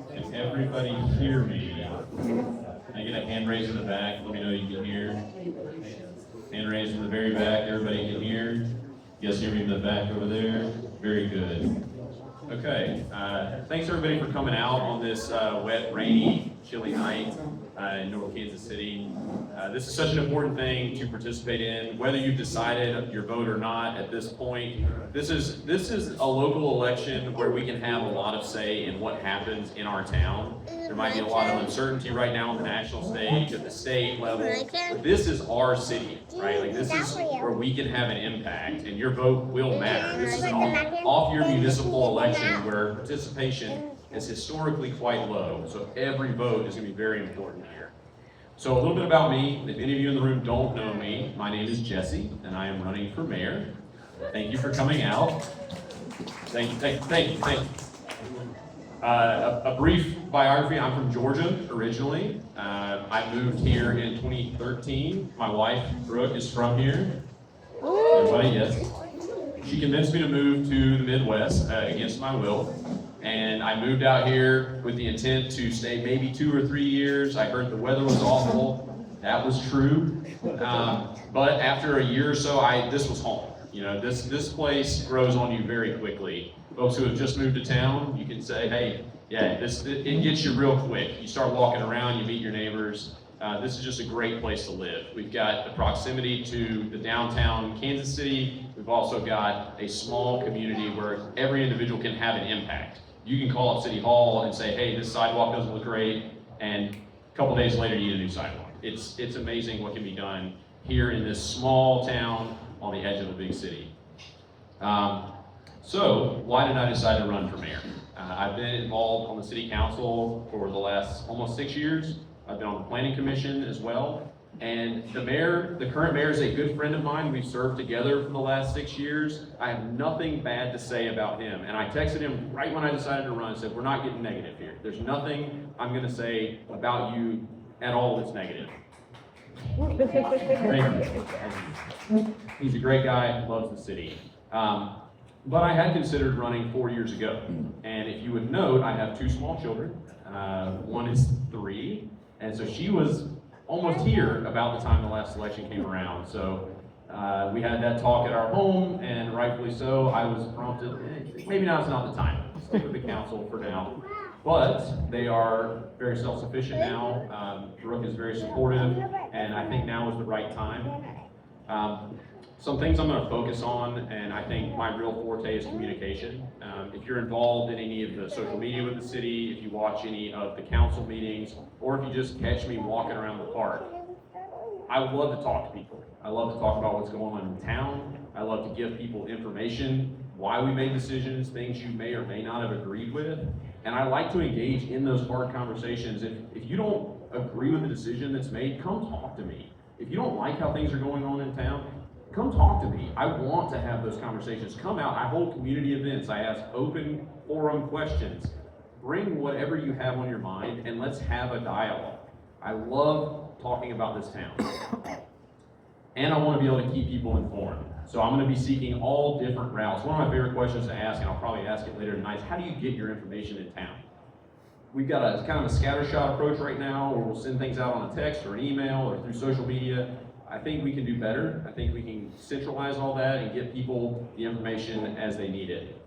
Can everybody hear me? Can I get a hand raise in the back? Let me know you can hear. Hand raise in the very back. Everybody can hear. You guys hear me in the back over there? Very good. Okay. Thanks everybody for coming out on this wet, rainy, chilly night in North Kansas City. This is such an important thing to participate in, whether you've decided your vote or not at this point. This is a local election where we can have a lot of say in what happens in our town. There might be a lot of uncertainty right now on the national stage, at the state level, but this is our city, right? Like this is where we can have an impact, and your vote will matter. This is an off-year municipal election where participation is historically quite low, so every vote is going to be very important here. So a little bit about me. If any of you in the room don't know me, my name is Jesse, and I am running for mayor. Thank you for coming out. Thank you. A brief biography. I'm from Georgia originally. I moved here in 2013. My wife, Brooke, is from here. Everybody, yes. She convinced me to move to the Midwest against my will. And I moved out here with the intent to stay maybe 2 or 3 years. I heard the weather was awful. That was true. But after a year or so, this was home. You know, this place grows on you very quickly. Folks who have just moved to town, you can say, hey, yeah, it gets you real quick. You start walking around, you meet your neighbors. This is just a great place to live. We've got the proximity to the downtown Kansas City. We've also got a small community where every individual can have an impact. You can call up City Hall and say, hey, this sidewalk doesn't look great, and a couple days later you need a new sidewalk. It's amazing what can be done here in this small town on the edge of a big city. So why did I decide to run for mayor? I've been involved on the city council for the last almost 6 years. I've been on the planning commission as well. And the current mayor is a good friend of mine. We've served together for the last 6 years. I have nothing bad to say about him. And I texted him right when I decided to run and said, we're not getting negative here. There's nothing I'm gonna say about you at all that's negative. Thank you. He's a great guy, loves the city. But I had considered running 4 years ago. And if you would note, I have 2 small children. One is 3, and so she was almost here about the time the last election came around. So we had that talk at our home, and rightfully so, I was prompted, maybe now's not the time. Stick with the council for now. But they are very self-sufficient now. Brooke is very supportive, and I think now is the right time. Some things I'm going to focus on, and I think my real forte is communication. If you're involved in any of the social media with the city, if you watch any of the council meetings, or if you just catch me walking around the park, I would love to talk to people. I love to talk about what's going on in town. I love to give people information, why we made decisions, things you may or may not have agreed with. And I like to engage in those hard conversations. If you don't agree with the decision that's made, come talk to me. If you don't like how things are going on in town, come talk to me. I want to have those conversations. Come out. I hold community events. I ask open forum questions. Bring whatever you have on your mind and let's have a dialogue. I love talking about this town. And I want to be able to keep people informed. So I'm going to be seeking all different routes. One of my favorite questions to ask, and I'll probably ask it later tonight, is how do you get your information in town? We've got a kind of a scattershot approach right now where we'll send things out on a text or an email or through social media. I think we can do better. I think we can centralize all that and get people the information as they need it.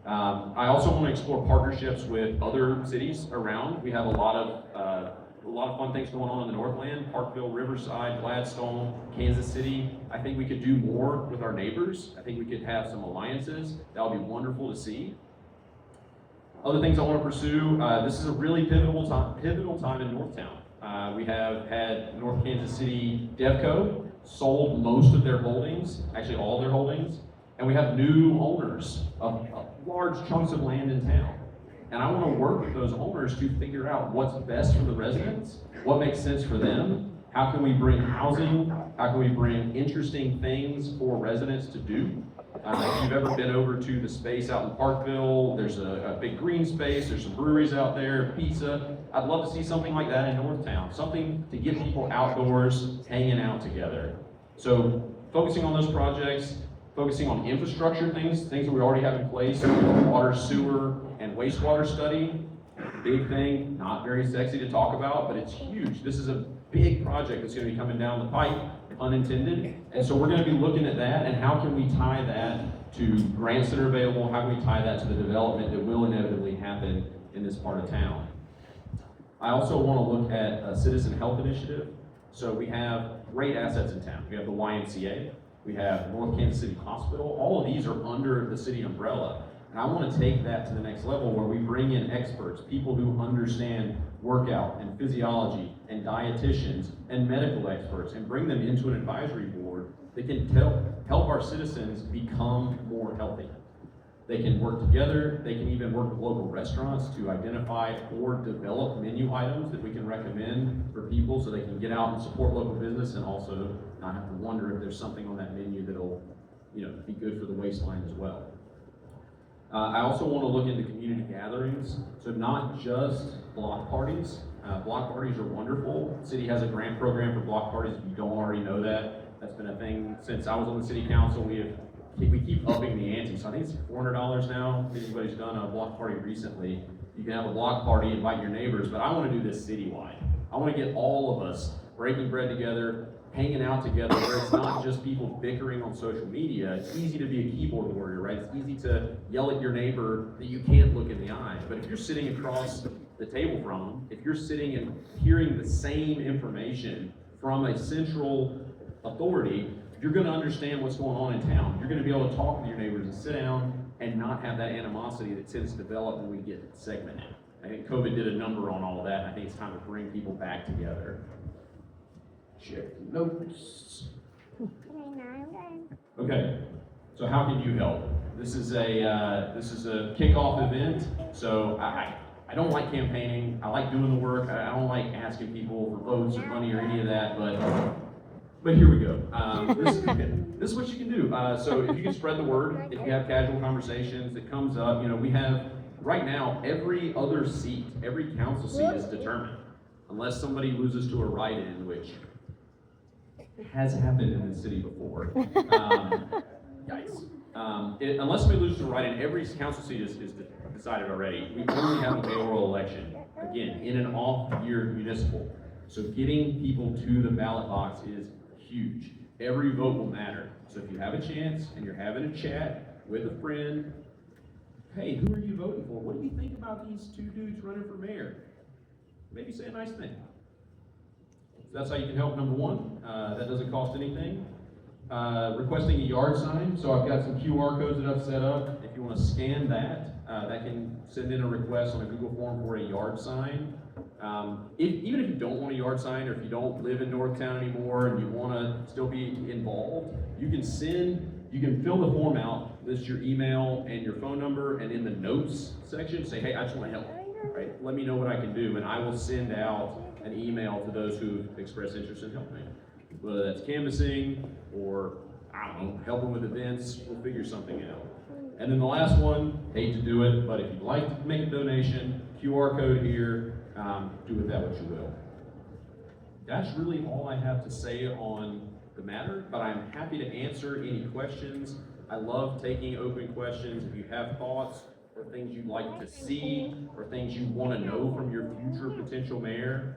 I also want to explore partnerships with other cities around. We have a lot of fun things going on in the Northland, Parkville, Riverside, Gladstone, Kansas City. I think we could do more with our neighbors. I think we could have some alliances. That would be wonderful to see. Other things I want to pursue, this is a really pivotal time in Northtown. We have had North Kansas City DevCo sold most of their holdings, actually all their holdings, and we have new owners of large chunks of land in town. And I want to work with those owners to figure out what's best for the residents, what makes sense for them, how can we bring housing, how can we bring interesting things for residents to do. If you've ever been over to the space out in Parkville, there's a big green space, there's some breweries out there, pizza. I'd love to see something like that in Northtown, something to get people outdoors, hanging out together. So focusing on those projects, focusing on infrastructure things that we already have in place, water, sewer, and wastewater study. big thing, not very sexy to talk about, but it's huge. This is a big project that's going to be coming down the pipe, unintended. And so we're going to be looking at that and how can we tie that to grants that are available, how can we tie that to the development that will inevitably happen in this part of town. I also want to look at a citizen health initiative. So we have great assets in town. We have the YMCA, we have North Kansas City Hospital. All of these are under the city umbrella. And I want to take that to the next level where we bring in experts, people who understand workout and physiology and dietitians and medical experts, and bring them into an advisory board that can help our citizens become more healthy. They can work together, they can even work with local restaurants to identify or develop menu items that we can recommend for people so they can get out and support local business and also not have to wonder if there's something on that menu that'll be good for the waistline as well. I also want to look into community gatherings, so not just block parties. Block parties are wonderful. The city has a grant program for block parties. If you don't already know that, that's been a thing since I was on the city council. We keep upping the ante. So I think it's $400 now. If anybody's done a block party recently, you can have a block party, invite your neighbors, but I want to do this citywide. I want to get all of us breaking bread together, hanging out together, where it's not just people bickering on social media. It's easy to be a keyboard warrior, right? It's easy to yell at your neighbor that you can't look in the eye. But if you're sitting across the table from them, if you're sitting and hearing the same information from a central authority, you're going to understand what's going on in town. You're going to be able to talk with your neighbors and sit down and not have that animosity that tends to develop when we get segmented. I think COVID did a number on all of that, and I think it's time to bring people back together. Check notes. Okay, so how can you help? This is a kickoff event. So I don't like campaigning. I like doing the work. I don't like asking people for votes or money or any of that. But here we go. This is what you can do. So if you can spread the word, if you have casual conversations, it comes up. We have right now every other seat, every council seat is determined, unless somebody loses to a write-in, which has happened in the city before. Yikes. Unless somebody loses to a write-in, every council seat is decided already. We only have a mayoral election, again, in an off-year municipal. So getting people to the ballot box is huge. Every vote will matter. So if you have a chance and you're having a chat with a friend, hey, who are you voting for? What do you think about these two dudes running for mayor? Maybe say a nice thing. So that's how you can help, number one. That doesn't cost anything. Requesting a yard sign. So I've got some QR codes that I've set up. If you want to scan that, that can send in a request on a Google form for a yard sign. Even if you don't want a yard sign, or if you don't live in Northtown anymore and you want to still be involved, you can fill the form out, list your email and your phone number, and in the notes section, say, hey, I just want to help, right? Let me know what I can do, and I will send out an email to those who express interest in helping. Whether that's canvassing or, I don't know, helping with events, we'll figure something out. And then the last one, hate to do it, but if you'd like to make a donation, QR code here, do with that what you will. That's really all I have to say on the matter, but I'm happy to answer any questions. I love taking open questions. If you have thoughts or things you'd like to see or things you want to know from your future potential mayor,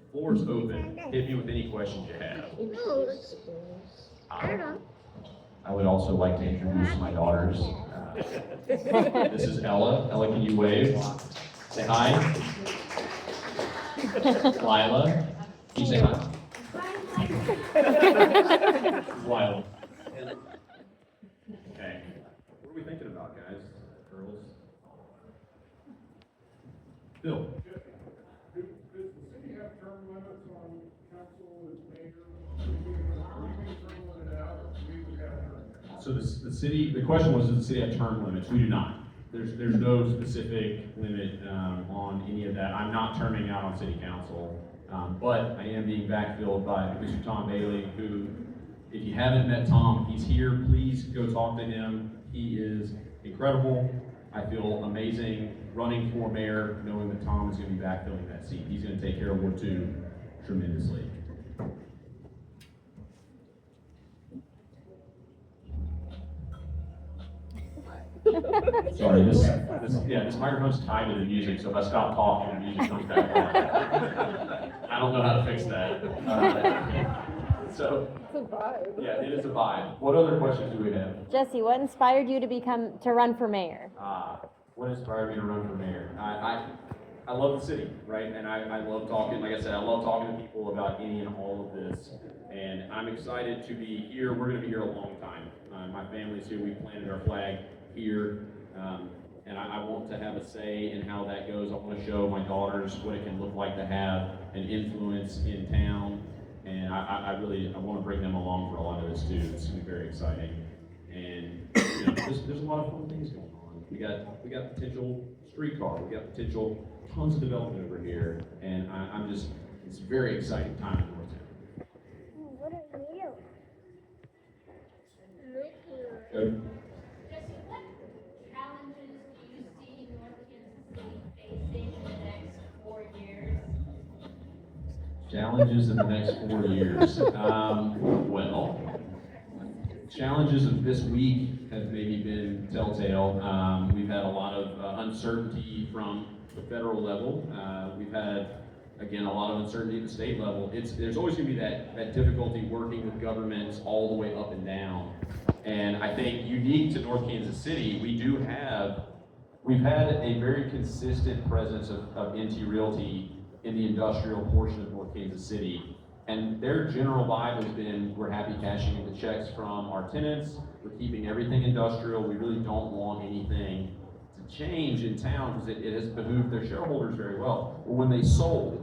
the floor is open. Hit me with any questions you have. I would also like to introduce my daughters. This is Ella. Ella, can you wave? Say hi. Lila, can you say hi? Wild. Okay. What are we thinking about, guys? Girls? Bill. Does the city have term limits on council and mayor? So the question was, does the city have term limits? We do not. There's no specific limit on any of that. I'm not terming out on city council, but I am being backfilled by Mr. Tom Bailey, who, if you haven't met Tom, he's here. Please go talk to him. He is incredible. I feel amazing running for mayor, knowing that Tom is going to be backfilling that seat. He's going to take care of Ward 2 tremendously. Sorry, this microphone's tied to the music, so if I stop talking, the music comes back on. I don't know how to fix that. So, It's a vibe. yeah, it is a vibe. What other questions do we have? Jesse, what inspired you to run for mayor? What inspired me to run for mayor? I love the city, right? And I love talking, like I said, I love talking to people about any and all of this. And I'm excited to be here. We're going to be here a long time. My family's here. We planted our flag here. And I want to have a say in how that goes. I want to show my daughters what it can look like to have an influence in town. And I want to bring them along for a lot of this too. It's going to be very exciting. And you know, there's a lot of fun things going on. We got potential streetcar. We got potential tons of development over here. And it's a very exciting time in Northtown. What are you? Good. Jesse, what challenges do you see North Kansas City facing in the next 4 years? Challenges in the next 4 years. Well, challenges of this week have maybe been telltale. We've had a lot of uncertainty from the federal level. We've had, again, a lot of uncertainty at the state level. There's always going to be that difficulty working with governments all the way up and down. And I think unique to North Kansas City, we've had a very consistent presence of NT Realty in the industrial portion of North Kansas City. And their general vibe has been, we're happy cashing in the checks from our tenants, we're keeping everything industrial, we really don't want anything to change in town because it has behooved their shareholders very well. But when they sold,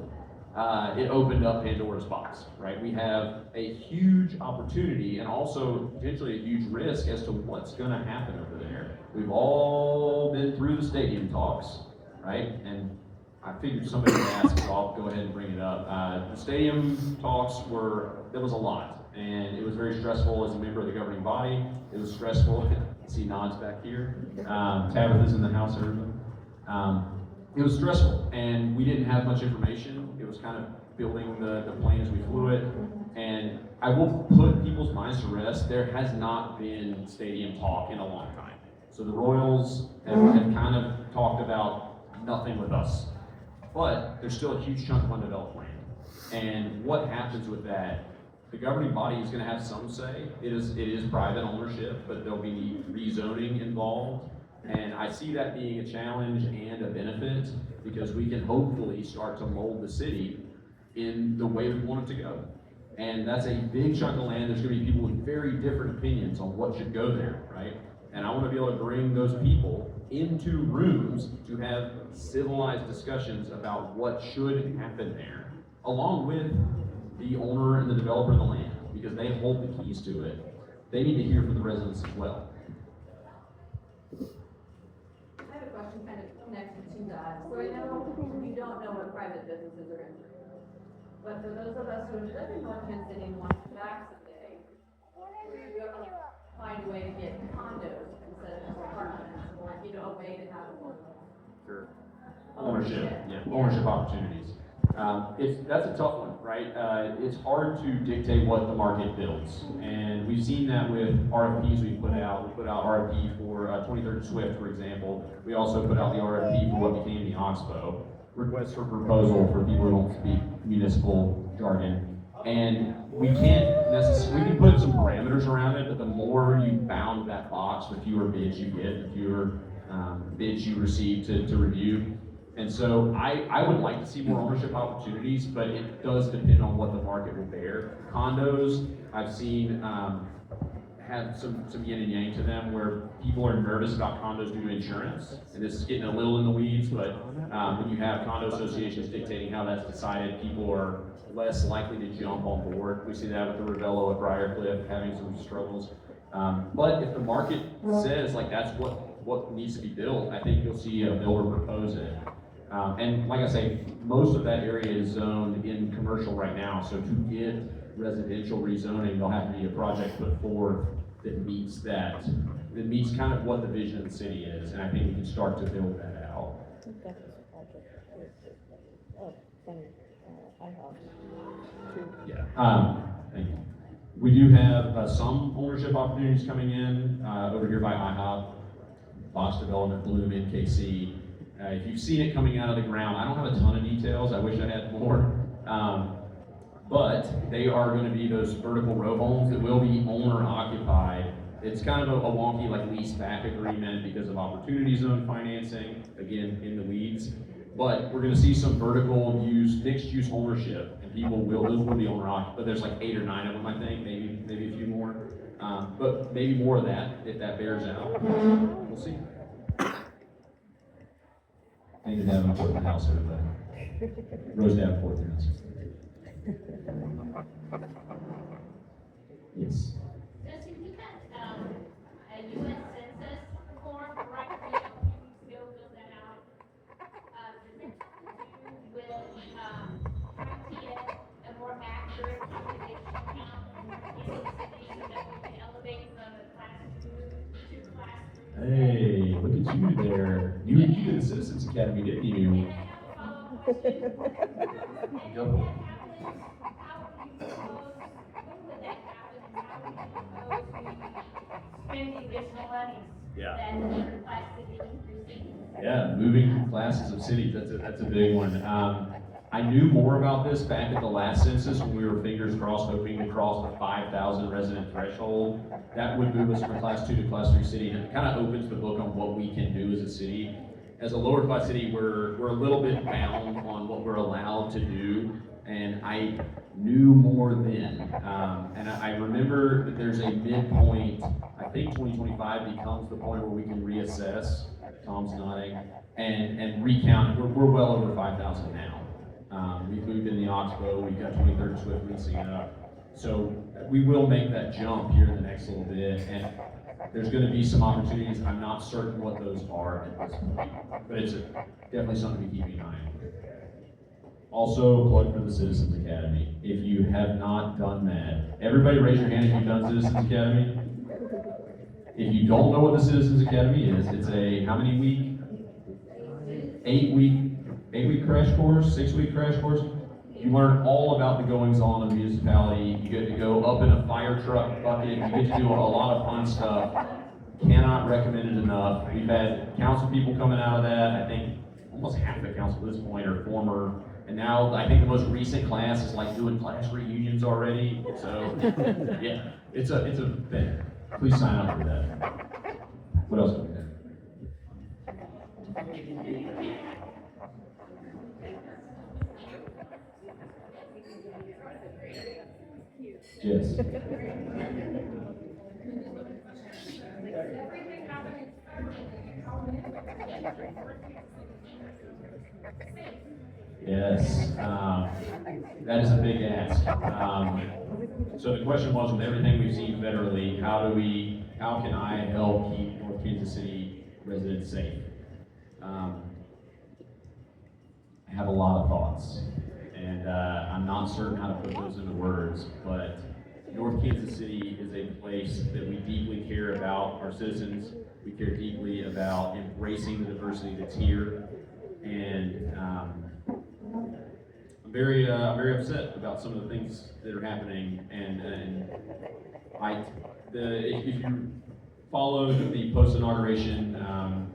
it opened up Pandora's box, right? We have a huge opportunity and also potentially a huge risk as to what's gonna happen over there. We've all been through the stadium talks, right? And I figured somebody would ask, so I'll go ahead and bring it up. The stadium talks there was a lot, and it was very stressful as a member of the governing body. It was stressful, I see nods back here. Tabitha's in the house, everybody. It was stressful, and we didn't have much information. It was kind of building the plane as we flew it, and I will put people's minds to rest. There has not been stadium talk in a long time. So the Royals have kind of talked about nothing with us. But there's still a huge chunk of undeveloped land. And what happens with that? The governing body is going to have some say. It is private ownership, but there'll be rezoning involved. And I see that being a challenge and a benefit because we can hopefully start to mold the city in the way we want it to go. And that's a big chunk of land. There's going to be people with very different opinions on what should go there, right? And I want to be able to bring those people into rooms to have civilized discussions about what should happen there, along with the owner and the developer of the land, because they hold the keys to it. They need to hear from the residents as well. I have a question kind of connected to that. So I know you don't know what private businesses are going through, but for those of us who live in North Kansas City and want to come back someday, we're going to find a way to get condos instead of apartments, or a way to have Sure. Ownership opportunities. That's a tough one, right? It's hard to dictate what the market builds, and we've seen that with RFPs we put out. We put out RFP for 23rd Swift, for example. We also put out the RFP for what became the Oxbow. Request for proposal for people who don't speak municipal jargon. And we can't necessarily, we can put some parameters around it, but the more you bound that box, the fewer bids you get, the fewer bids you receive to review. And so I would like to see more ownership opportunities, but it does depend on what the market will bear. Condos, I've seen have some yin and yang to them where people are nervous about condos due to insurance. And this is getting a little in the weeds, but when you have condo associations dictating how that's decided, people are less likely to jump on board. We see that with the Ravello at Briarcliff having some struggles. But if the market says like that's what needs to be built, I think you'll see a builder propose it. And like I say, most of that area is zoned in commercial right now, so to get residential rezoning, there'll have to be a project put forth that meets kind of what the vision of the city is, and I think we can start to build that out. Yeah. Thank you. We do have some ownership opportunities coming in over here by IHOP. box development, Bloom, NKC. If you've seen it coming out of the ground, I don't have a ton of details. I wish I had more. But they are going to be those vertical row homes that will be owner occupied. It's kind of a wonky like lease back agreement because of opportunity zone financing, again, in the weeds. But we're going to see some vertical use, mixed use ownership, and people those will be owner occupied, but there's like 8 or 9 of them, I think, maybe a few more. But maybe more of that if that bears out. We'll see. Thank you, Davenport, the house over there. Rose Davenport, the house. Yes. Justin, we had, a US Census form, right, a few weeks ago, filled that out. Does it have to do with, trying to get a more accurate population count in the city so that we can elevate the class 2 to class 3? Hey, look at you there. You did the Citizens Academy, didn't you? And I have a follow-up question. And if that happens, how would you propose, when would that happen, and how would you propose we spend the additional monies Yeah. that the class city receives? Yeah, moving classes of cities, that's a big one. I knew more about this back at the last census when we were fingers crossed hoping to cross the 5,000 resident threshold. That would move us from class 2 to class 3 city, and it kind of opens the book on what we can do as a city. As a lower class city, we're a little bit bound on what we're allowed to do, and I knew more then. And I remember that there's a midpoint, I think 2025 becomes the point where we can reassess, Tom's nodding, and recount. We're well over 5,000 now. We've moved in the Oxbow, we've got 23rd Swift leasing up. So we will make that jump here in the next little bit, and there's going to be some opportunities. I'm not certain what those are at this point, but it's definitely something to keep an eye on. Also, plug for the Citizens Academy. If you have not done that, everybody raise your hand if you've done Citizens Academy. If you don't know what the Citizens Academy is, it's a how many week? 8-week crash course, 6-week crash course. You learn all about the goings on of the municipality. You get to go up in a fire truck bucket. You get to do a lot of fun stuff. Cannot recommend it enough. We've had council people coming out of that. I think almost half the council at this point are former. And now I think the most recent class is like doing class reunions already. So yeah, it's a thing. Please sign up for that. What else do we have? Yes. Yes, that is a big ask. So the question was, with everything we've seen federally, how can I help keep North Kansas City residents safe? I have a lot of thoughts, and I'm not certain how to put those into words, but North Kansas City is a place that we deeply care about our citizens. We care deeply about embracing the diversity that's here, and I'm very upset about some of the things that are happening. And if you followed the post-inauguration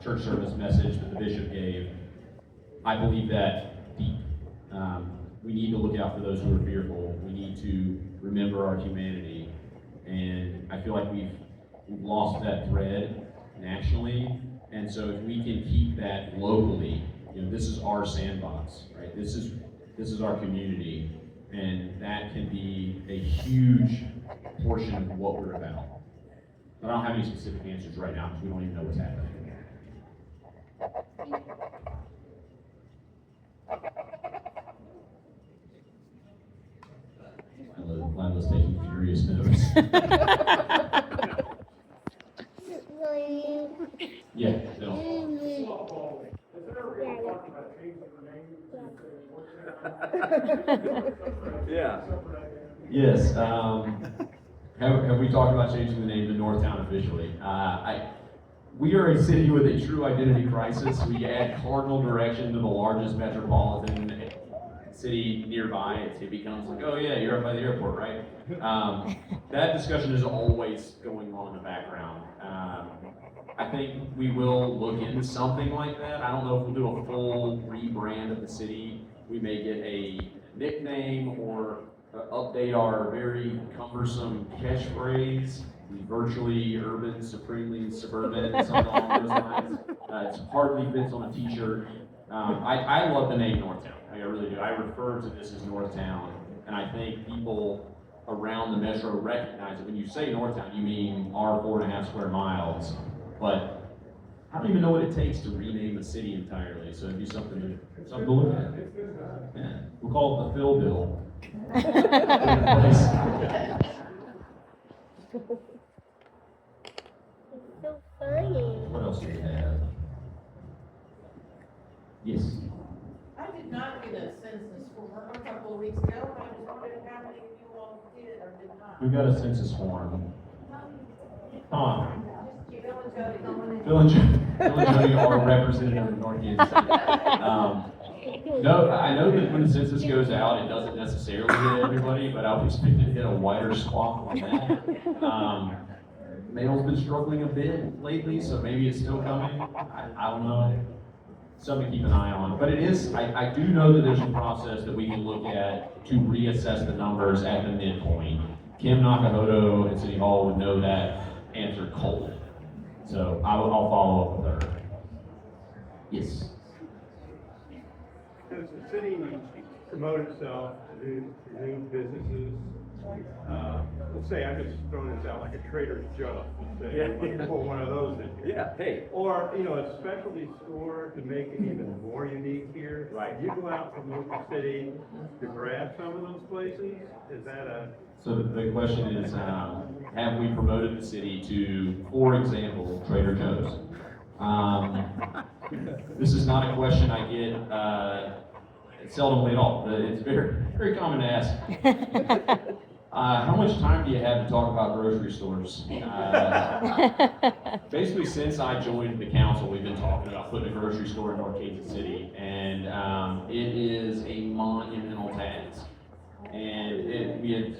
church service message that the bishop gave, I believe that deep. We need to look out for those who are fearful. We need to remember our humanity, and I feel like we've lost that thread nationally. And so if we can keep that locally, this is our sandbox, right? This is our community, and that can be a huge portion of what we're about. But I don't have any specific answers right now because we don't even know what's happening. Lila's taking furious notes. Yeah, no. Softball, is there a real talk about changing the name? Yeah. Yes. Have we talked about changing the name to Northtown officially? We are a city with a true identity crisis. We add cardinal direction to the largest metropolitan city nearby. It becomes like, oh yeah, you're up by the airport, right? That discussion is always going on in the background. I think we will look into something like that. I don't know if we'll do a full rebrand of the city. We may get a nickname or update our very cumbersome catchphrase, virtually urban, supremely suburban, something along those lines. It hardly fits on a t-shirt. I love the name Northtown. I really do. I refer to this as Northtown, and I think people around the metro recognize it. When you say Northtown, you mean our 4.5 square miles. But I don't even know what it takes to rename a city entirely, so it'd be something to look at. Yeah. We'll call it the Phil Bill. It's so funny. What else do we have? Yes. I did not get a census form a couple of weeks ago, and I was wondering how many of you all did or did not. We've got a census form. Bill and Jody. Phil and Jody are representative of North Kansas City. No, I know that when the census goes out, it doesn't necessarily hit everybody, but I would expect it to hit a wider swath on that. Mail's been struggling a bit lately, so maybe it's still coming. I don't know. Something to keep an eye on. But it is, I do know that there's a process that we can look at to reassess the numbers at the midpoint. Kim Nakahoto at City Hall would know that answer cold. So I'll follow up with her. Yes. Does the city promote itself to new businesses? Let's say, I'm just throwing this out, like a Trader Joe, say, Yeah. pull one of those in here. Yeah, hey. Or, a specialty store to make it even more unique here. Right. You go out from local city to grab some of those places, is that a? So the question is, have we promoted the city to, for example, Trader Joe's? This is not a question I get seldomly at all. It's very, very common to ask. How much time do you have to talk about grocery stores? Basically, since I joined the council, we've been talking about putting a grocery store in North Kansas City, and it is a monumental task. And we had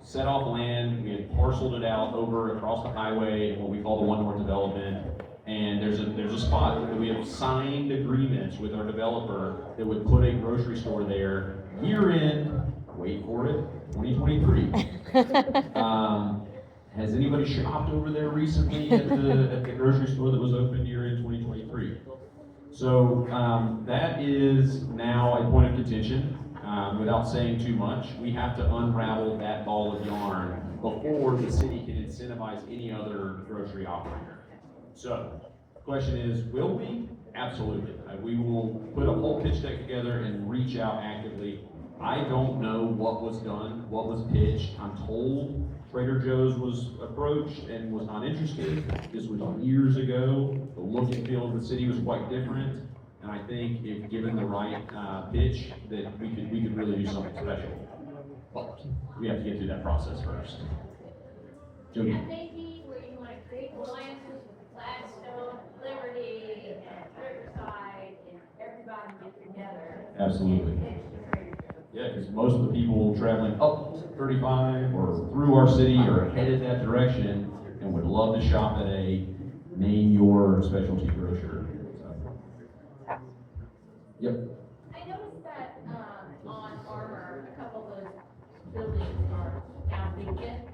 set off land, we had parceled it out over across the highway in what we call the One North development. And there's a spot that we have signed agreements with our developer that would put a grocery store there here in, wait for it, 2023. Has anybody shopped over there recently at the grocery store that was opened here in 2023? So that is now a point of contention. Without saying too much, we have to unravel that ball of yarn before the city can incentivize any other grocery operator. So, the question is, will we? Absolutely. We will put a whole pitch deck together and reach out actively. I don't know what was done, what was pitched. I'm told Trader Joe's was approached and was not interested. This was years ago. The look and feel of the city was quite different. And I think if given the right pitch, that we could really do something special. But we have to get through that process first. Jody. That may be where you want to create alliances with Gladstone, Liberty, and Riverside, and everybody get together. Absolutely. Yeah, because most of the people traveling up 35 or through our city are headed that direction and would love to shop at a name your specialty grocer. So. Yep. I noticed that, on Armour, a couple of those buildings are now vacant.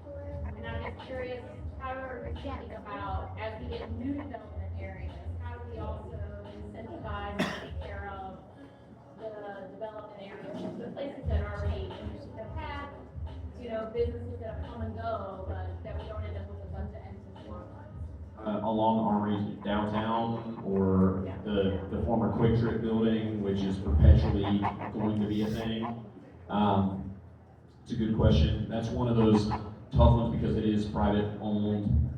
And I'm just curious, how are we thinking about, as we get new development areas, how do we also incentivize and take care of the development areas, the places that already have had, businesses that have come and go, but that we don't end up with a bunch of empty storefronts? Along Armory's downtown or the former Quick Trip building, which is perpetually going to be a thing. It's a good question. That's one of those tough ones because it is private owned.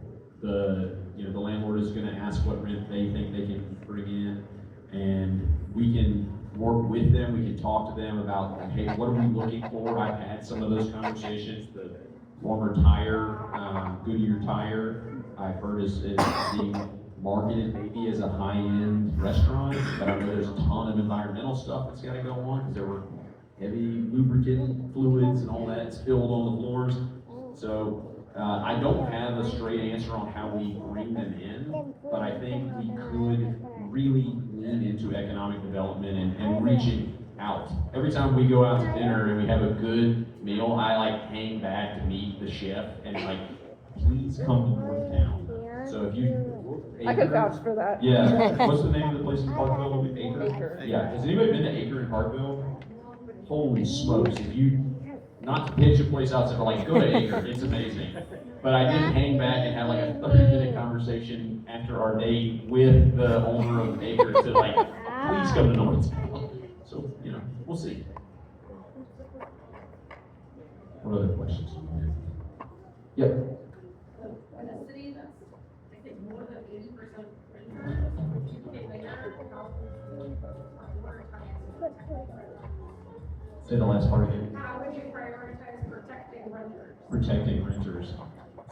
The landlord is going to ask what rent they think they can bring in, and we can work with them. We can talk to them about, hey, what are we looking for? I've had some of those conversations. The former Goodyear Tire, I've heard is being marketed maybe as a high-end restaurant, but I know there's a ton of environmental stuff that's got to go on because there were heavy lubricant fluids and all that spilled on the floors. So I don't have a straight answer on how we bring them in, but I think we could really lean into economic development and reaching out. Every time we go out to dinner and we have a good meal, I like hang back to meet the chef and like, please come to Northtown. So if you. I can vouch for that. Yeah, what's the name of the place in Parkville? Acre? Acre. Yeah, has anybody been to Acre in Parkville? Holy smokes, if you, not to pitch a place outside, but like, go to Acre, it's amazing. But I did hang back and have like a 30-minute conversation after our date with the owner of Acre to like, please come to Northtown. So, you know, we'll see. What other questions? Yep. In a city that's, I think, more than 80% renters, you pay mayor, Say the last part again. how would you prioritize protecting renters? Protecting renters.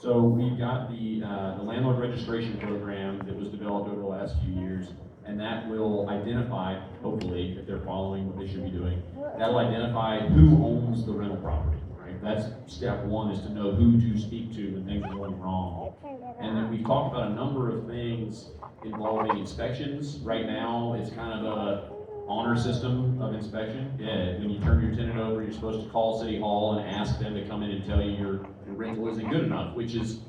So we've got the landlord registration program that was developed over the last few years, and that will identify, hopefully, if they're following what they should be doing, that'll identify who owns the rental property, right? That's step one, is to know who to speak to when things are going wrong. And then we've talked about a number of things involving inspections. Right now, it's kind of a honor system of inspection. Yeah, when you turn your tenant over, you're supposed to call City Hall and ask them to come in and tell you your rental isn't good enough, which is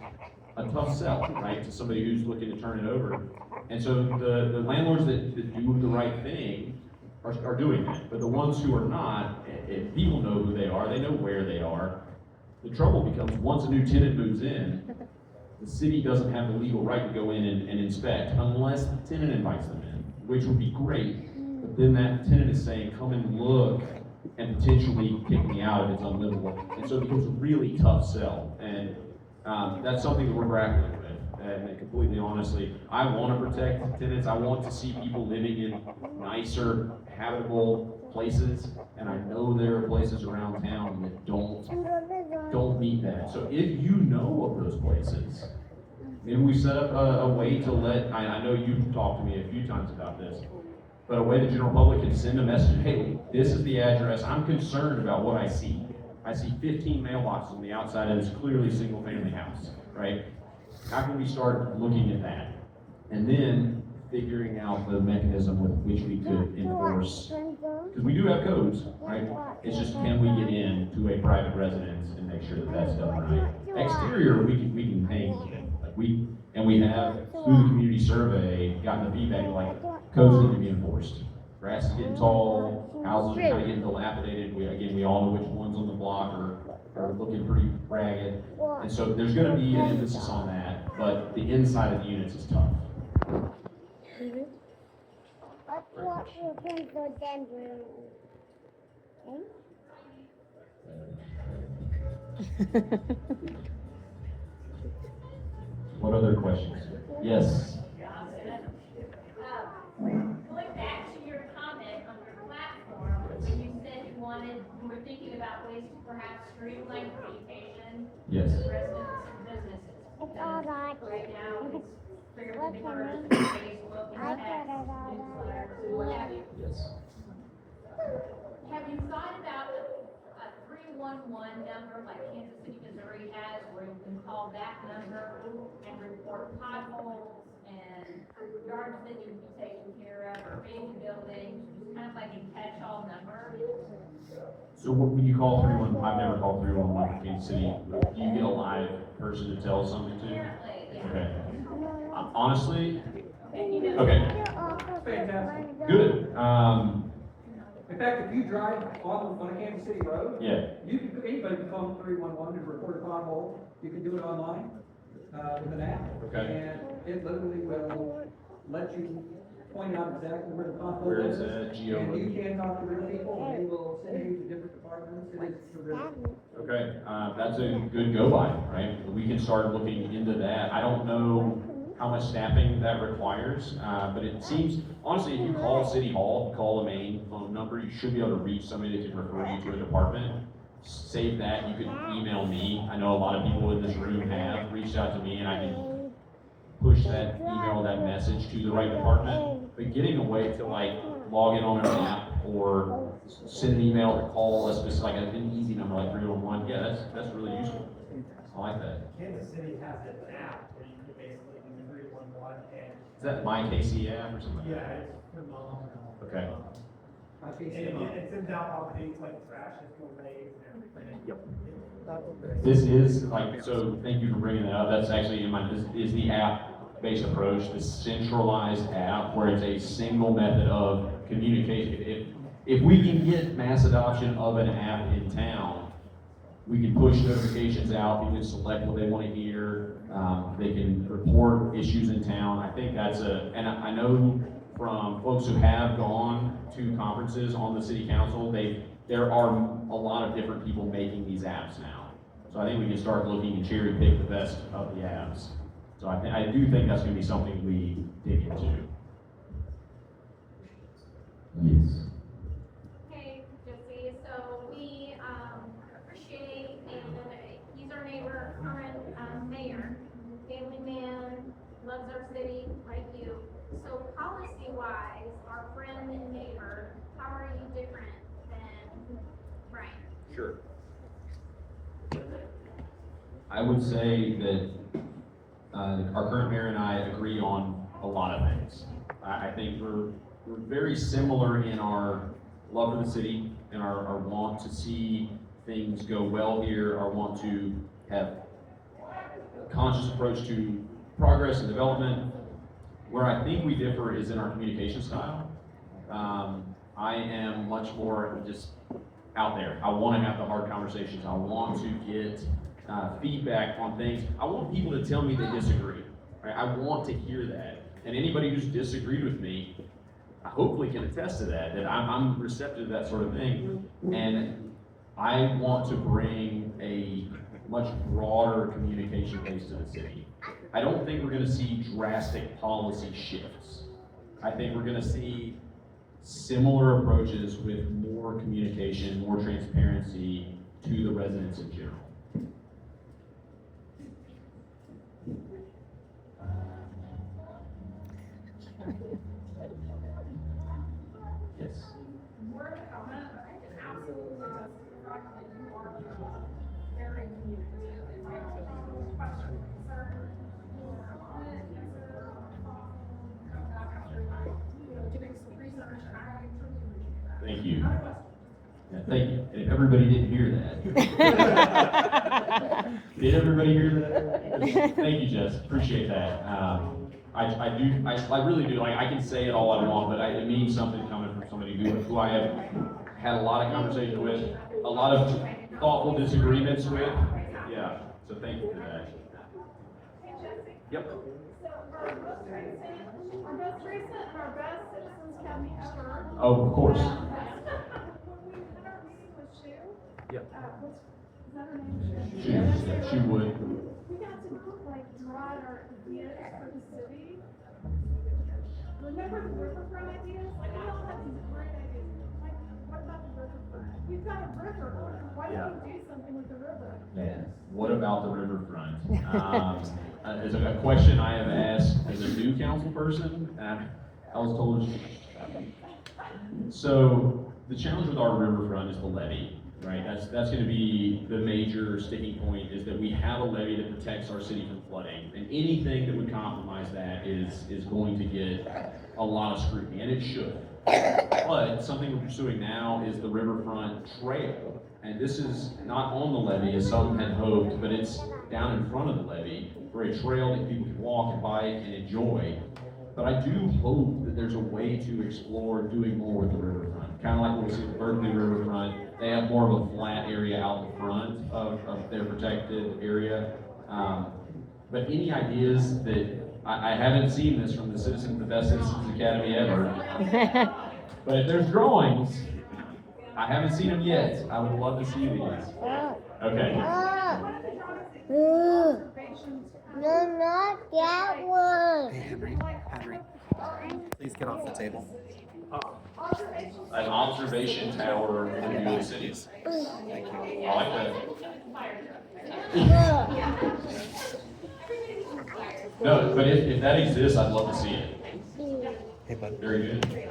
a tough sell, right, to somebody who's looking to turn it over. And so the landlords that do the right thing are doing that. But the ones who are not, if people know who they are, they know where they are. The trouble becomes once a new tenant moves in, the city doesn't have the legal right to go in and inspect unless the tenant invites them in, which would be great. But then that tenant is saying, come and look, and potentially kick me out if it's unlivable. And so it becomes a really tough sell. And that's something that we're grappling with. And completely honestly, I want to protect tenants. I want to see people living in nicer, habitable places. And I know there are places around town that don't meet that. So if you know of those places, maybe we set up a way to let, I know you've talked to me a few times about this, but a way the general public can send a message, hey, this is the address, I'm concerned about what I see. I see 15 mailboxes on the outside of this clearly single-family house, right? How can we start looking at that? And then figuring out the mechanism with which we could enforce, because we do have codes, right? It's just, can we get in to a private residence and make sure that that's done right? Exterior, we can paint, like we have, through the community survey, gotten the feedback, like, codes need to be enforced. Grass is getting tall, houses are kind of getting dilapidated. We all know which ones on the block are looking pretty ragged. And so there's gonna be an emphasis on that, but the inside of the units is tough. What other questions? Yes. Going back to your comment on your platform, when you said you were thinking about ways to perhaps streamline communication Yes. with residents and businesses. Because right now, it's fairly hard to Facebook and text, newsletters, what have you. Yes. Have you thought about a 311 number like Kansas City, Missouri has, where you can call that number and report potholes and yards that need to be taken care of, or vacant buildings, just kind of like a catch-all number? So when you call 311, I've never called 311 for Kansas City. Do you get a live person to tell something to? Apparently, yeah. Okay. Honestly, And you know, okay, Fantastic. good. In fact, if you drive on a Kansas City road, Yeah. anybody can call 311 and report a pothole. You can do it online with an app. Okay. And it literally will let you point out exactly where the pothole Where is. it's at, geo. And you can talk to real people, and they will send you to different departments. It is terrific. Okay, that's a good go-by, right? We can start looking into that. I don't know how much staffing that requires, but it seems, honestly, if you call City Hall, call the main phone number, you should be able to reach somebody that can refer you to a department. Save that, you can email me. I know a lot of people in this room have reached out to me, and I can push that email, that message to the right department. But getting a way to like log in on an app or send an email or call a specific, like an easy number like 311, yeah, that's really useful. I like that. Kansas City has an app where you can basically do 311 and. Is that my KC app or something? Yeah, it's phenomenal. Okay. And it sends out updates like trash is delayed and everything. Yep. This is like, so thank you for bringing that up. That's actually in my, this is the app-based approach, the centralized app where it's a single method of communication. If we can get mass adoption of an app in town, we can push notifications out, people can select what they want to hear, they can report issues in town. I think that's and I know from folks who have gone to conferences on the city council, there are a lot of different people making these apps now. So I think we can start looking and cherry pick the best of the apps. So I do think that's going to be something we dig into. Yes. Hey, Jesse, so we appreciate, and he's our neighbor, current mayor, family man, loves our city like you. So policy-wise, our friend and neighbor, how are you different than Brian? Sure. I would say that our current mayor and I agree on a lot of things. I think we're very similar in our love for the city and our want to see things go well here, our want to have a conscious approach to progress and development. Where I think we differ is in our communication style. I am much more just out there. I want to have the hard conversations. I want to get feedback on things. I want people to tell me they disagree. Right? I want to hear that. And anybody who's disagreed with me, I hopefully can attest to that, that I'm receptive to that sort of thing. And I want to bring a much broader communication base to the city. I don't think we're going to see drastic policy shifts. I think we're going to see similar approaches with more communication, more transparency to the residents in general. Yes. Word of comment, I can absolutely attest to the fact that you are very communicative. If I have a question, concern, comment, answer, come back after doing some research, I truly appreciate that. Thank you. Not a question. Yeah, thank you. And if everybody didn't hear that. Did everybody hear that? Thank you, Jess. Appreciate that. I really do. Like, I can say it all I want, but it means something coming from somebody who I have had a lot of conversations with, a lot of thoughtful disagreements with. Yeah. So thank you for that. Hey, Jesse. Yep. So our most recent and our best Citizens County ever. Oh, of course. When we had our meeting with Sue. Yep. Is that her name? She would. We got to like draw out our ideas for the city. Remember the riverfront ideas? Like we all have these great ideas. Like, what about the riverfront? We've got a river. Why don't we do something with the river? Man, what about the riverfront? Is a question I have asked as a new council person. I was told. So the challenge with our riverfront is the levee, right? That's going to be the major sticking point. Is that we have a levee that protects our city from flooding, and anything that would compromise that is going to get a lot of scrutiny, and it should. But something we're pursuing now is the riverfront trail. And this is not on the levee as some had hoped, but it's down in front of the levee for a trail that people can walk and bike and enjoy. But I do hope that there's a way to explore doing more with the riverfront. Kind of like what we see with Berkeley Riverfront. They have more of a flat area out in front of their protected area. But any ideas that, I haven't seen this from the Best Citizens Academy ever. But if there's drawings, I haven't seen them yet. I would love to see these. Okay. No, not that one. Henry, please get off the table. An observation tower in the view of the cities. I like that. No, but if that exists, I'd love to see it. Hey, bud. Very good.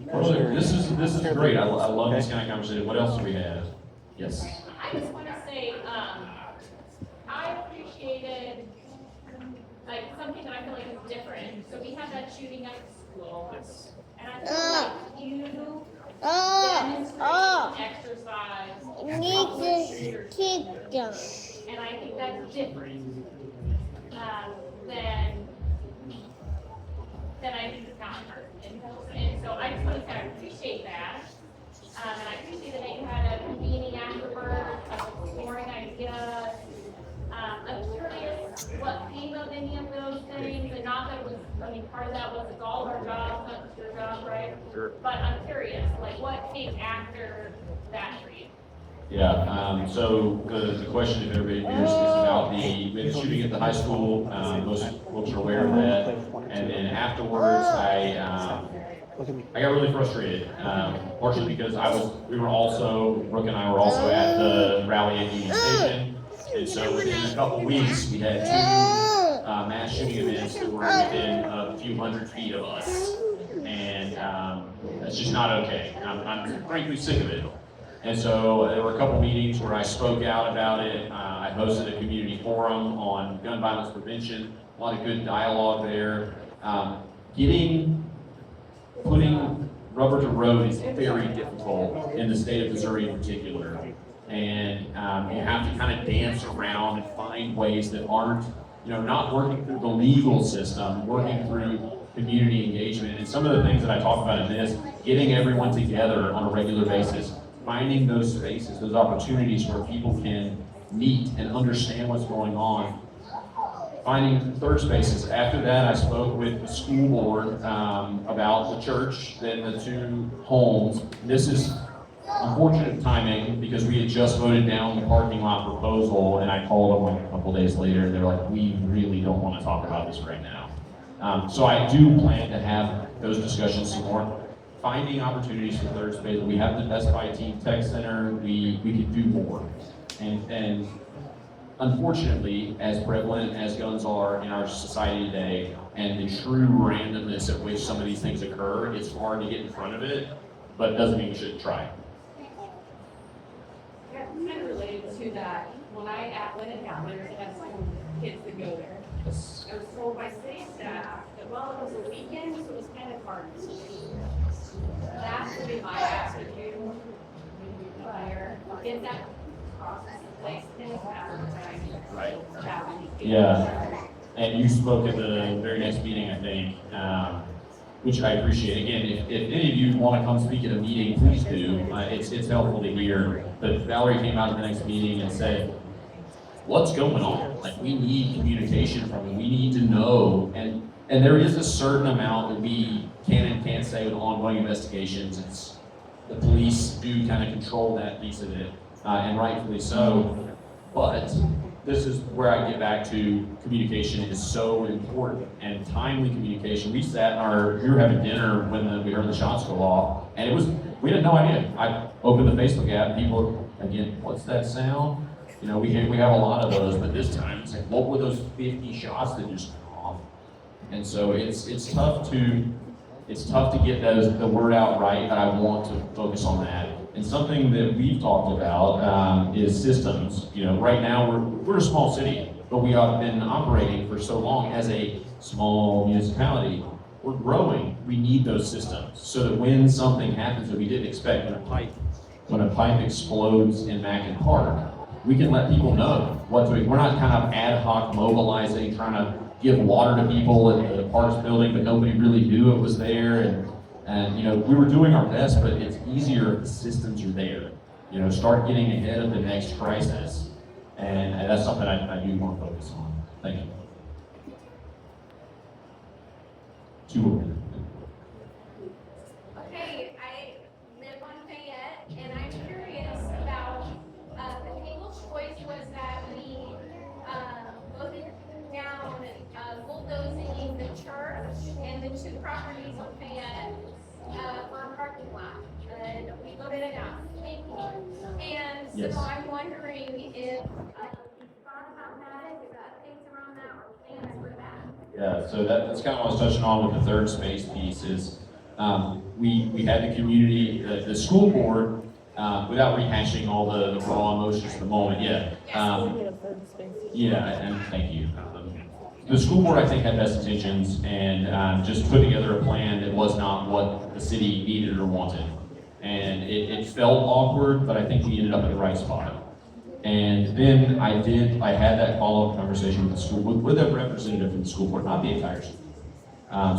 Well, this is great. I love this kind of conversation. What else do we have? Yes. I just want to say, had that shooting at the school. Yes. And I feel like you Oh, demonstrated exercise. need to keep them. And I think that's different, than I think it's not hurt. And so I just want to say I appreciate that. And I appreciate that you had a convening afterward, exploring ideas. I'm curious what came of any of those things, and not that it was, I mean, part of that was it's all our job, not just your job, right? Sure. But I'm curious, like what came after that for you? Yeah, so the question, if everybody hears, is about the shooting at the high school. Most folks are aware of that. And then afterwards, I got really frustrated, partially because Brooke and I were also at the rally at Union Station. And so within a couple weeks, we had two mass shooting events that were within a few hundred feet of us. And that's just not okay. I'm frankly sick of it. And so there were a couple meetings where I spoke out about it. I hosted a community forum on gun violence prevention, a lot of good dialogue there. Putting rubber to road is very difficult in the state of Missouri in particular. And you have to kind of dance around and find ways that aren't, not working through the legal system, working through community engagement. And some of the things that I talk about in this, getting everyone together on a regular basis, finding those spaces, those opportunities where people can meet and understand what's going on. Finding third spaces. After that, I spoke with the school board about the church and the two homes. This is unfortunate timing because we had just voted down the parking lot proposal, and I called them like a couple days later, and they're like, we really don't want to talk about this right now. So I do plan to have those discussions some more. Finding opportunities for third space. We have the Best Buy Team Tech Center. We can do more. And unfortunately, as prevalent as guns are in our society today, and the true randomness at which some of these things occur, it's hard to get in front of it, but it doesn't mean we shouldn't try. Yeah, kind of related to that, when I went in Calendars and had some kids that go there, I was told by city staff that, well, it was a weekend, so it was kind of hard to see. That would be my attitude. Fire, get that process in place, then advertising. Right. Happening. Yeah. And you spoke at the very next meeting, I think, which I appreciate. Again, if any of you want to come speak at a meeting, please do. It's helpful to hear. But Valerie came out of the next meeting and said, what's going on? Like, we need communication from you. We need to know. And there is a certain amount that we can and can't say with ongoing investigations. It's the police do kind of control that piece of it, and rightfully so. But this is where I get back to communication is so important, and timely communication. We were having dinner when we heard the shots go off, and we had no idea. I opened the Facebook app, and people, again, what's that sound? We have a lot of those, but this time it's like, what were those 50 shots that just went off? And so it's tough to get the word out right, but I want to focus on that. And something that we've talked about is systems. Right now we're a small city, but we have been operating for so long as a small municipality. We're growing. We need those systems so that when something happens that we didn't expect, when a pipe explodes in Mackin Park, we can let people know what to do. We're not kind of ad hoc mobilizing, trying to give water to people in the parks building, but nobody really knew it was there. And we were doing our best, but it's easier if the systems are there. Start getting ahead of the next crisis. And that's something I do want to focus on. Thank you. 2 of them. Okay, I live on Fayette, and I'm curious about, the people's choice was that we, voted down, bulldozing the church and the 2 properties on Fayette, for a parking lot. And we voted it out. And Yes. so I'm wondering if, you've thought about that, if you've got things around that, or plans for that. Yeah, so that's kind of what I was touching on with the third space piece is we had the community, the school board, without rehashing all the raw emotions of the moment, yeah. Yeah, and thank you. the school board, I think, had best intentions and just put together a plan that was not what the city needed or wanted. And it felt awkward, but I think we ended up in the right spot. And then I had that follow-up conversation with the school, with a representative from the school board, not the entire school.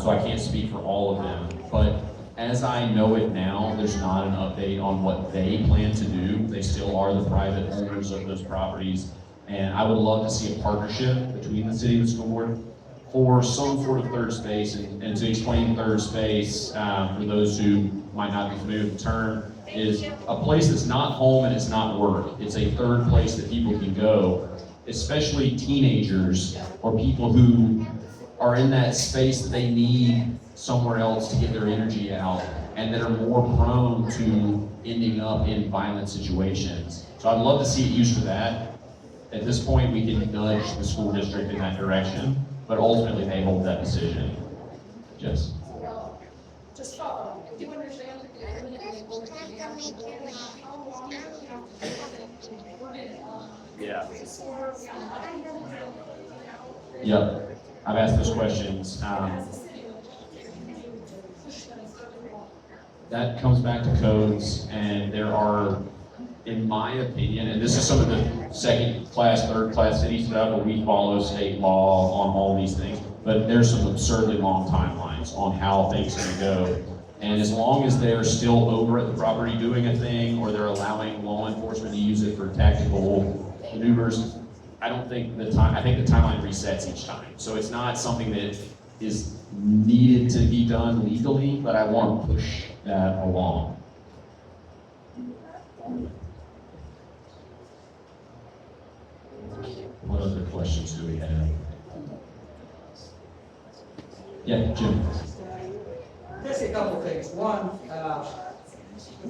So I can't speak for all of them, but as I know it now, there's not an update on what they plan to do. They still are the private owners of those properties. And I would love to see a partnership between the city and the school board for some sort of third space. And to explain third space, for those who might not be familiar with the term, is a place that's not home and it's not work. It's a third place that people can go, especially teenagers or people who are in that space that they need somewhere else to get their energy out and that are more prone to ending up in violent situations. So I'd love to see it used for that. At this point, we can nudge the school district in that direction, but ultimately they hold that decision. Jess? Just follow. Do you understand that the agreement is going to be how long Yeah. Yep. I've asked those questions. That comes back to codes, and there are, in my opinion, and this is some of the second-class, third-class city stuff where we follow state law on all these things, but there's some absurdly long timelines on how things can go. And as long as they're still over at the property doing a thing, or they're allowing law enforcement to use it for tactical maneuvers, I think the timeline resets each time. So it's not something that is needed to be done legally, but I want to push that along. What other questions do we have? Yeah, Jim. Just a couple things. One,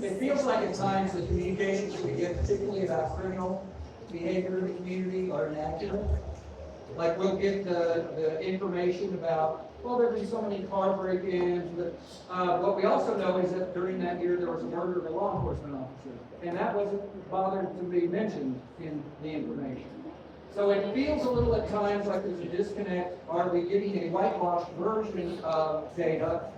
it feels like at times the communications we get, particularly about criminal behavior in the community, are inaccurate. Like we'll get the information about, well, there've been so many car break-ins, but what we also know is that during that year there was a murder of a law enforcement officer, and that wasn't bothered to be mentioned in the information. So it feels a little at times like there's a disconnect. Are we getting a whitewashed version of data?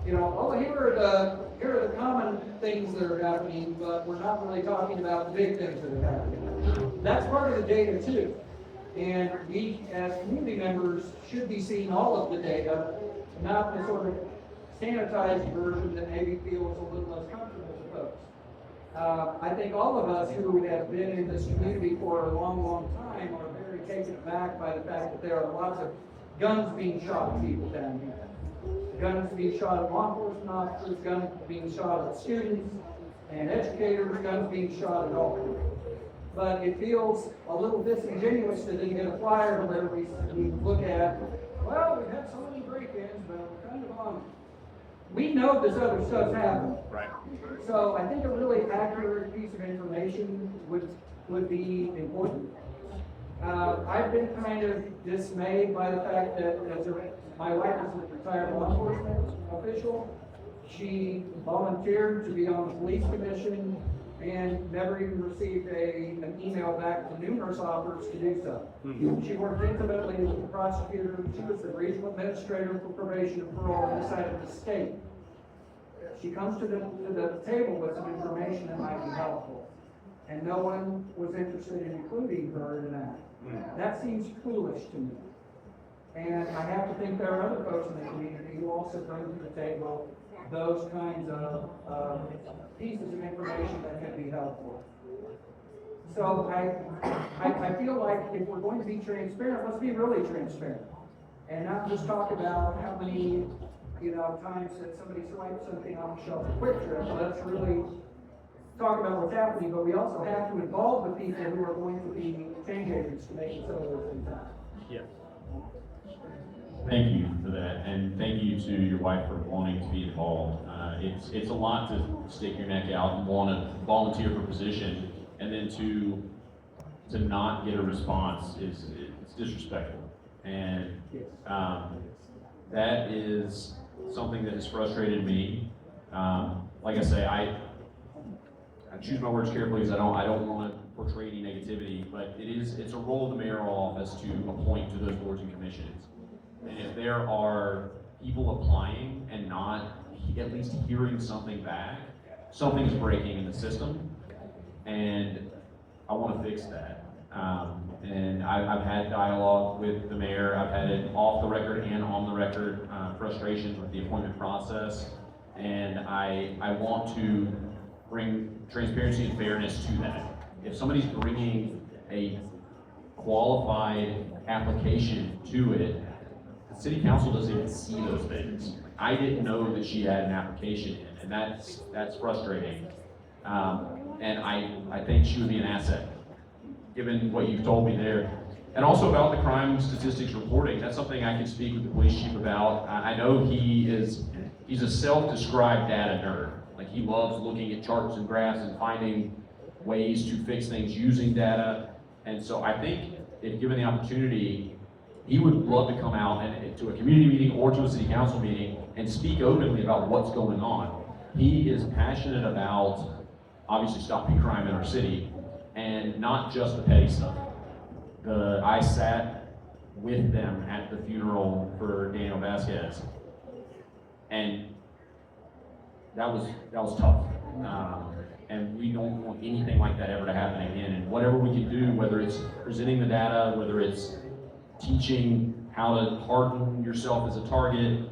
You know, oh, here are the common things that are happening, but we're not really talking about the big things that are happening. That's part of the data too. And we, as community members, should be seeing all of the data, not the sort of sanitized version that maybe feels a little less comfortable to folks. I think all of us who have been in this community for a long, long time are very taken aback by the fact that there are lots of guns being shot at people down here. Guns being shot at law enforcement officers, guns being shot at students and educators, guns being shot at all people. But it feels a little disingenuous to then get a flyer where we look at, well, we've had so many break-ins, but we're kind of on. We know this other stuff's happening. Right. So I think a really accurate piece of information would be important. I've been kind of dismayed by the fact that my wife is a retired law enforcement official. She volunteered to be on the police commission and never even received an email back from numerous offers to do so. She worked intimately with the prosecutor. She was the regional administrator for probation and parole on this side of the state. She comes to the table with some information that might be helpful, and no one was interested in including her in that. That seems foolish to me. And I have to think there are other folks in the community who also bring to the table those kinds of pieces of information that can be helpful. So I feel like if we're going to be transparent, let's be really transparent. And not just talk about how many, times that somebody swiped something off the shelf at Quick Trip. Let's really talk about what's happening, but we also have to involve the people who are going to be change agents to make some of those things happen. Yeah. Thank you for that, and thank you to your wife for wanting to be involved. It's a lot to stick your neck out and want to volunteer for a position, and then to not get a response it's disrespectful, and that is something that has frustrated me. Like I say, I choose my words carefully because I don't want to portray any negativity, but it's a role of the mayoral office to appoint to those boards and commissions. And if there are people applying and not at least hearing something back, something's breaking in the system, and I want to fix that. And I've had dialogue with the mayor. I've had it off the record and on the record, frustrations with the appointment process, and I want to bring transparency and fairness to that. If somebody's bringing a qualified application to it, the city council doesn't even see those things. I didn't know that she had an application in, and that's frustrating. And I think she would be an asset, given what you've told me there. And also about the crime statistics reporting, that's something I can speak with the police chief about. I know he's a self-described data nerd. Like, he loves looking at charts and graphs and finding ways to fix things using data. And so I think if given the opportunity, he would love to come out and to a community meeting or to a city council meeting and speak openly about what's going on. He is passionate about obviously stopping crime in our city, and not just the petty stuff. I sat with them at the funeral for Daniel Vasquez, and that was tough. And we don't want anything like that ever to happen again. And whatever we can do, whether it's presenting the data, whether it's teaching how to harden yourself as a target,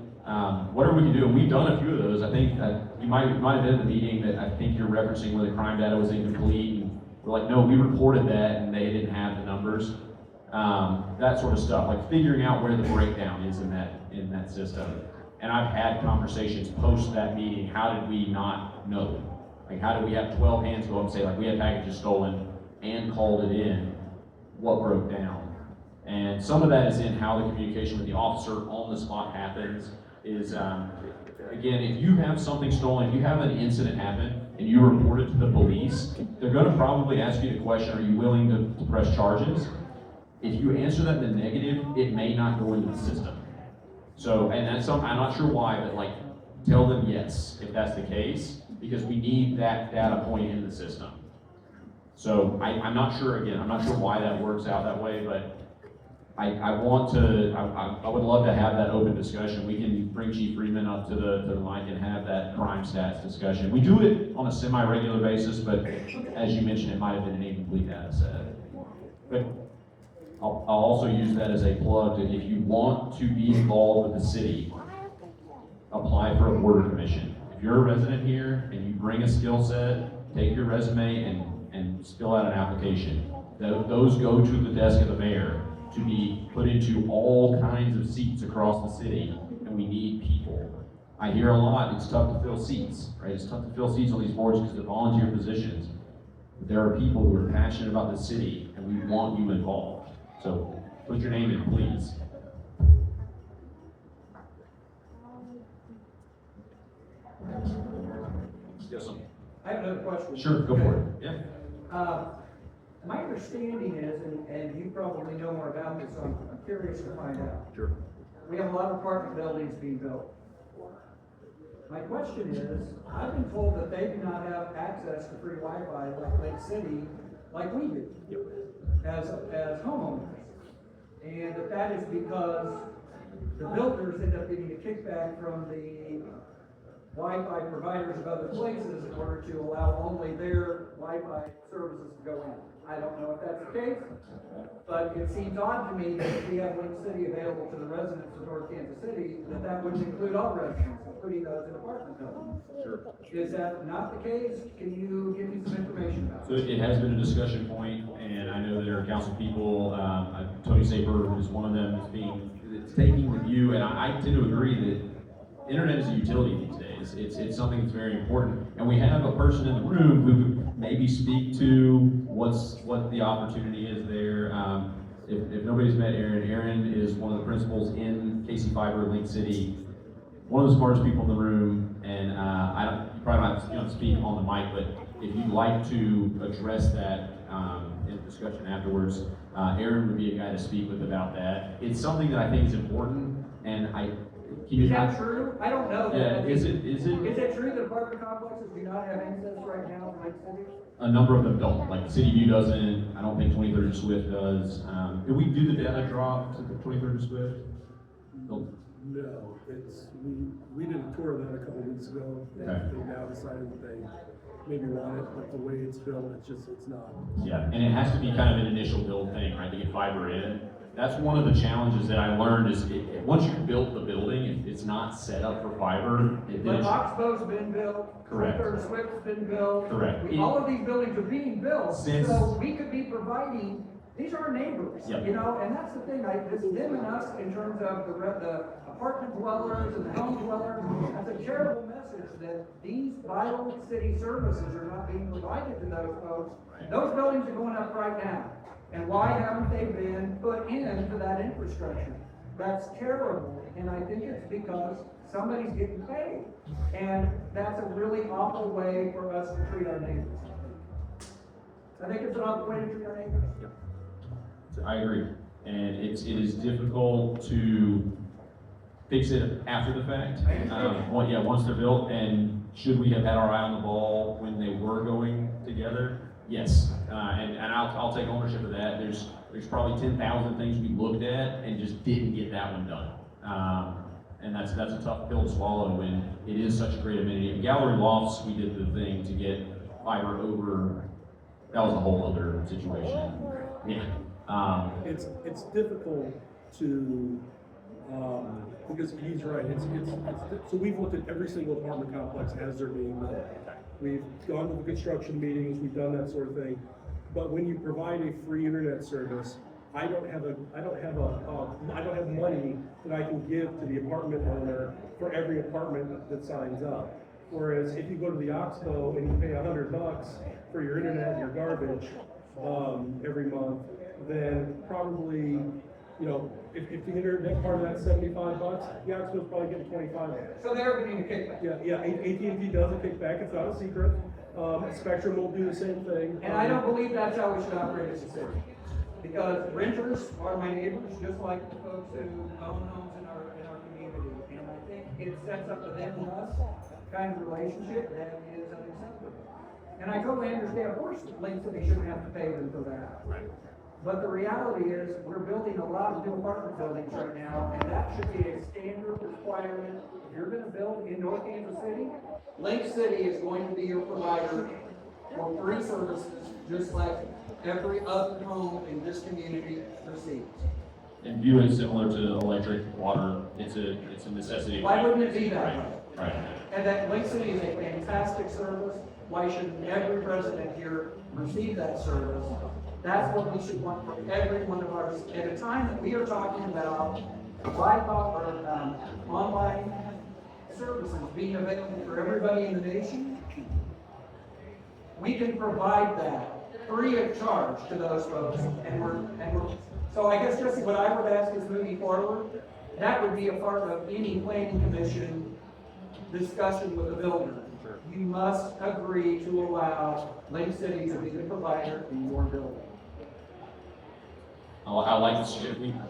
whatever we can do, and we've done a few of those. I think you might have been at the meeting that I think you're referencing where the crime data was incomplete, and we're like, no, we reported that, and they didn't have the numbers. That sort of stuff, like figuring out where the breakdown is in that system. And I've had conversations post that meeting. How did we not know? Like, how did we have 12 hands go up and say, like, we had packages stolen and called it in? What broke down? And some of that is in how the communication with the officer on the spot happens. Is again, if you have something stolen, if you have an incident happen and you report it to the police, they're going to probably ask you the question, are you willing to press charges? If you answer that in the negative, it may not go into the system. So, and that's something, I'm not sure why, but like, tell them yes, if that's the case, because we need that data point in the system. So I'm not sure, again, I'm not sure why that works out that way, but I would love to have that open discussion. We can bring Chief Freeman up to the mic and have that crime stats discussion. We do it on a semi-regular basis, but as you mentioned, it might have been an incomplete data set. But I'll also use that as a plug that if you want to be involved with the city, apply for a border commission. If you're a resident here and you bring a skill set, take your resume and fill out an application. Those go to the desk of the mayor to be put into all kinds of seats across the city, and we need people. I hear a lot, it's tough to fill seats, right? It's tough to fill seats on these boards because they're volunteer positions. But there are people who are passionate about the city, and we want you involved. So put your name in, please. Yes, sir. I have another question. Sure, go for it. Yeah. My understanding is, and you probably know more about this, so I'm curious to find out. Sure. We have a lot of apartment buildings being built. My question is, I've been told that they do not have access to free Wi-Fi like Lake City, like we do, as homeowners. And that is because the builders end up getting a kickback from the Wi-Fi providers of other places in order to allow only their Wi-Fi services to go in. I don't know if that's the case, but it seems odd to me that if we have Link City available to the residents of North Kansas City, that wouldn't include all residents, including those in apartment buildings. Sure. Is that not the case? Can you give me some information about So it? it has been a discussion point, and I know there are council people, Tony Saper is one of them, it's taking the view, and I tend to agree that internet is a utility these days. It's something that's very important, and we have a person in the room who could maybe speak to what the opportunity is there. If nobody's met Aaron is one of the principals in KC Fiber Link City, one of the smartest people in the room, and you probably don't have to speak on the mic, but if you'd like to address that in the discussion afterwards, Aaron would be a guy to speak with about that. It's something that I think is important, and Can you Is that true? I don't know. Yeah, is it? Is it true that apartment complexes do not have access right now in Lake City? A number of them don't, like City View doesn't, I don't think 23rd and Swift does. Did we do the data drop to the 23rd and Swift? No. No, we did a tour of that a couple weeks ago. Okay. They now decided that they maybe want it, but the way it's built, it's not. Yeah, and it has to be kind of an initial build thing, right, to get fiber in. That's one of the challenges that I learned is once you've built the building, if it's not set up for fiber, But Oxbow's been built. Correct. Third Swift's been built. Correct. All of these buildings are being built, Since- so we could be providing, these are our neighbors, Yep. you know, and that's the thing, it's them and us in terms of the apartment dwellers and the home dwellers. That's a terrible message that these vital city services are not being provided to those folks. Those buildings are going up right now. And why haven't they been put into that infrastructure? That's terrible, and I think it's because somebody's getting paid. And that's a really awful way for us to treat our neighbors. I think it's an awful way to treat our neighbors. I agree, and it is difficult to fix it after the fact. Once they're built, and should we have had our eye on the ball when they were going together? Yes, and I'll take ownership of that. There's probably 10,000 things we looked at and just didn't get that one done. And that's a tough pill to swallow when it is such a great amenity. In Gallery Lofts, we did the thing to get fiber over. That was a whole other situation. Yeah. It's difficult to, because he's right, so we've looked at every single apartment complex as they're being built. We've gone to the construction meetings, we've done that sort of thing, but when you provide a free internet service, I don't have money that I can give to the apartment owner for every apartment that signs up. Whereas if you go to the Oxbow and you pay $100 for your internet and your garbage, every month, then probably, if the internet part of that's $75, the Oxbow's probably getting 25. So they're getting a kickback. Yeah, AT&T does a kickback, it's not a secret. Spectrum will do the same thing. And I don't believe that's how we should operate as a city. Because renters are my neighbors, just like the folks who own homes in our community. And I think it sets up a them and us kind of relationship that is unacceptable. And I totally understand, of course, Lake City shouldn't have to pay them for that. Right. But the reality is, we're building a lot of new apartment buildings right now, and that should be a standard requirement. If you're gonna build in North Kansas City, Lake City is going to be your provider for free services, just like every other home in this community receives. And view it similar to electric, water, it's a necessity. Why wouldn't it be that way? Right. And that Lake City is a fantastic service. Why shouldn't every resident here receive that service? That's what we should want for every one of ours. At a time that we are talking about online services being available for everybody in the nation, we can provide that free of charge to those folks. So I guess, Jesse, what I would ask is moving forward, that would be a part of any planning commission discussion with the builder. You must agree to allow Lake City to be the provider in your building. I like this,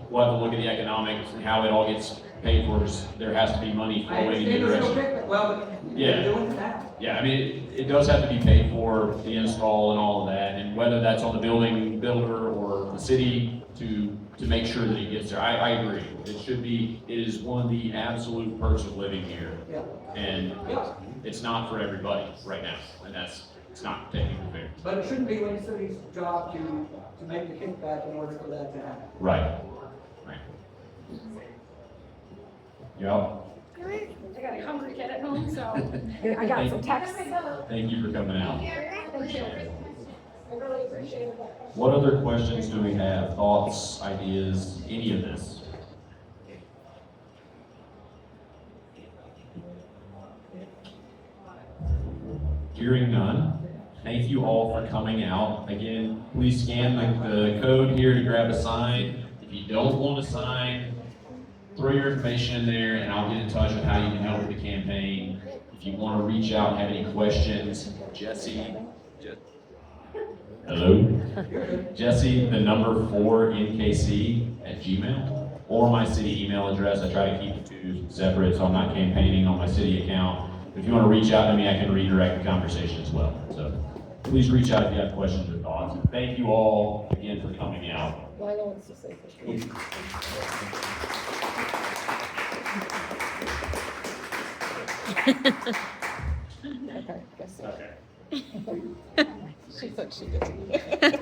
we'll have to look at the economics and how it all gets paid for. There has to be money I flowing in understand the there's no direction. kickback, well, but Yeah. you're doing that. Yeah, I mean, it does have to be paid for, the install and all of that, and whether that's on the building builder or the city to make sure that it gets there. I agree. It is one of the absolute perks of living here. Yeah. And Yeah. it's not for everybody right now, and it's not technically fair. But it shouldn't be Lake City's job to make the kickback in order for that to happen. Right. Yep. I got a hungry kid at home, so I got some texts. Thank you for coming out. Thank you. I really appreciate it. What other questions do we have? Thoughts, ideas, any of this? Hearing none, thank you all for coming out. Again, please scan the code here to grab a sign. If you don't want to sign, throw your information in there and I'll get in touch with how you can help with the campaign. If you want to reach out and have any questions, Jesse. Hello? Jesse, the number 4 NKC at Gmail. or my city email address. I try to keep the two separate, so I'm not campaigning on my city account. If you want to reach out to me, I can redirect the conversation as well. So please reach out if you have questions or thoughts. And thank you all again for coming out. Lila wants to say something. Okay, guess so. Okay. She said she did.